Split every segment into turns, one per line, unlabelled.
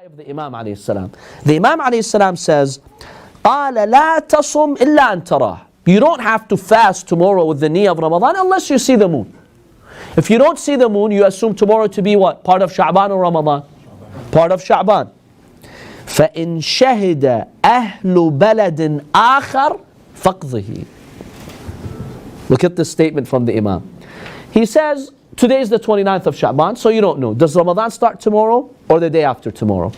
of the Imam alayhi salam. The Imam alayhi salam says, قَالَ لَا تَصُمْ إِلَّا أَن تَرَاهُ. You don't have to fast tomorrow with the niyyah of Ramadan unless you see the moon. If you don't see the moon, you assume tomorrow to be what? Part of Sha'ban or Ramadan? Part of Sha'ban. فَإِن شَهِدَ أَهْلُ بَلَدٍ آخَرٍ فَقْضِهِ. Look at this statement from the Imam. He says, today is the 29th of Sha'ban, so you don't know. Does Ramadan start tomorrow or the day after tomorrow?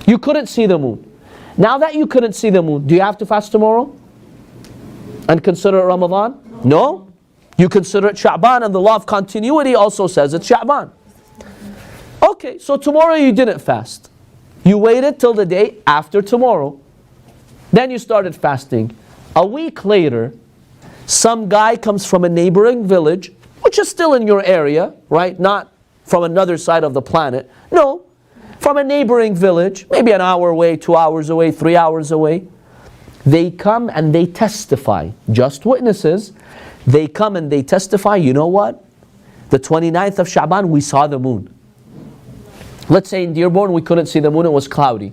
You couldn't see the moon. Now that you couldn't see the moon, do you have to fast tomorrow and consider it Ramadan? No. You consider it Sha'ban, and the law of continuity also says it's Sha'ban. Okay, so tomorrow you didn't fast. You waited till the day after tomorrow. Then you started fasting. A week later, some guy comes from a neighboring village, which is still in your area, right? Not from another side of the planet. No, from a neighboring village, maybe an hour away, 2 hours away, 3 hours away. They come and they testify, just witnesses. They come and they testify, you know what? The 29th of Sha'ban, we saw the moon. Let's say in Dearborn, we couldn't see the moon, it was cloudy.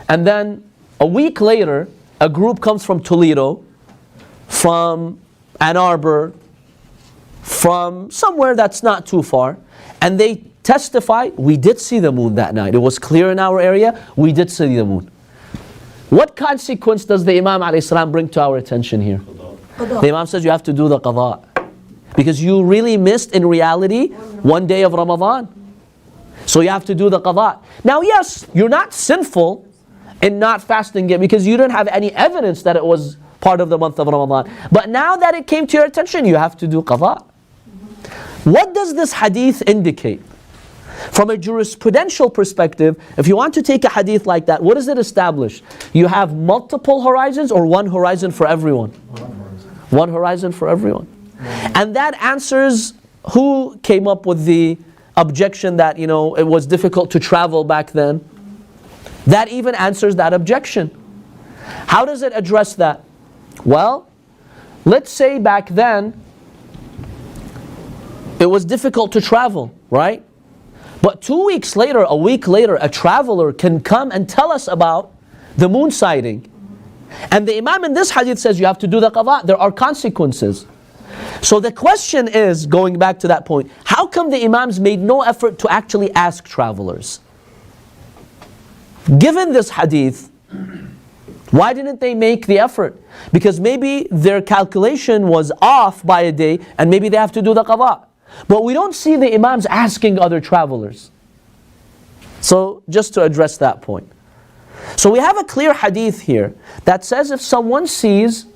And then a week later, a group comes from Toledo, from Ann Arbor, from somewhere that's not too far, and they testify, we did see the moon that night. It was clear in our area, we did see the moon. What consequence does the Imam ﷺ bring to our attention here? Qada. The Imam says you have to do the qada. Because you really missed, in reality, one day of Ramadan. So you have to do the qada. Now yes, you're not sinful in not fasting it because you didn't have any evidence that it was part of the month of Ramadan. But now that it came to your attention, you have to do qada. What does this hadith indicate? From a jurisprudential perspective, if you want to take a hadith like that, what does it establish? You have multiple horizons or one horizon for everyone? One horizon for everyone. And that answers who came up with the objection that, it was difficult to travel back then. That even answers that objection. How does it address that? Well, let's say back then, it was difficult to travel, right? But 2 weeks later, a week later, a traveler can come and tell us about the moon sighting. And the Imam in this hadith says you have to do the qada. There are consequences. So the question is, going back to that point, how come the Imams made no effort to actually ask travelers? Given this hadith, why didn't they make the effort? Because maybe their calculation was off by a day and maybe they have to do the qada. But we don't see the Imams asking other travelers. So just to address that point. So we have a clear hadith here that says if someone sees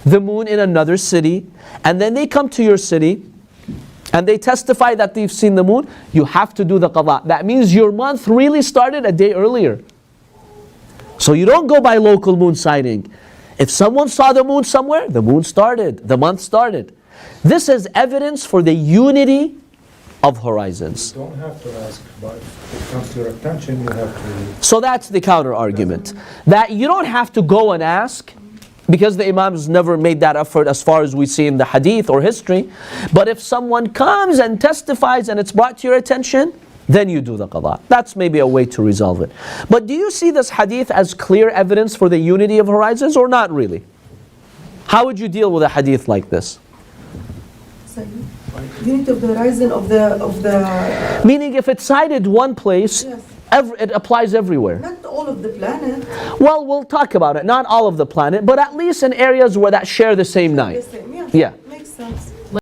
the moon in another city and then they come to your city and they testify that they've seen the moon, you have to do the qada. That means your month really started a day earlier. So you don't go by local moon sighting. If someone saw the moon somewhere, the moon started, the month started. This is evidence for the unity of horizons.
You don't have to ask, but if it comes to your attention, you have to...
So that's the counter argument. That you don't have to go and ask, because the Imams never made that effort as far as we see in the hadith or history. But if someone comes and testifies and it's brought to your attention, then you do the qada. That's maybe a way to resolve it. But do you see this hadith as clear evidence for the unity of horizons or not really? How would you deal with a hadith like this?
Unity of the horizon of the
Meaning if it's cited one place,
yes.
It applies everywhere.
Not all of the planet.
Well, we'll talk about it. Not all of the planet, but at least in areas where that share the same night.
The same, yeah.
Yeah.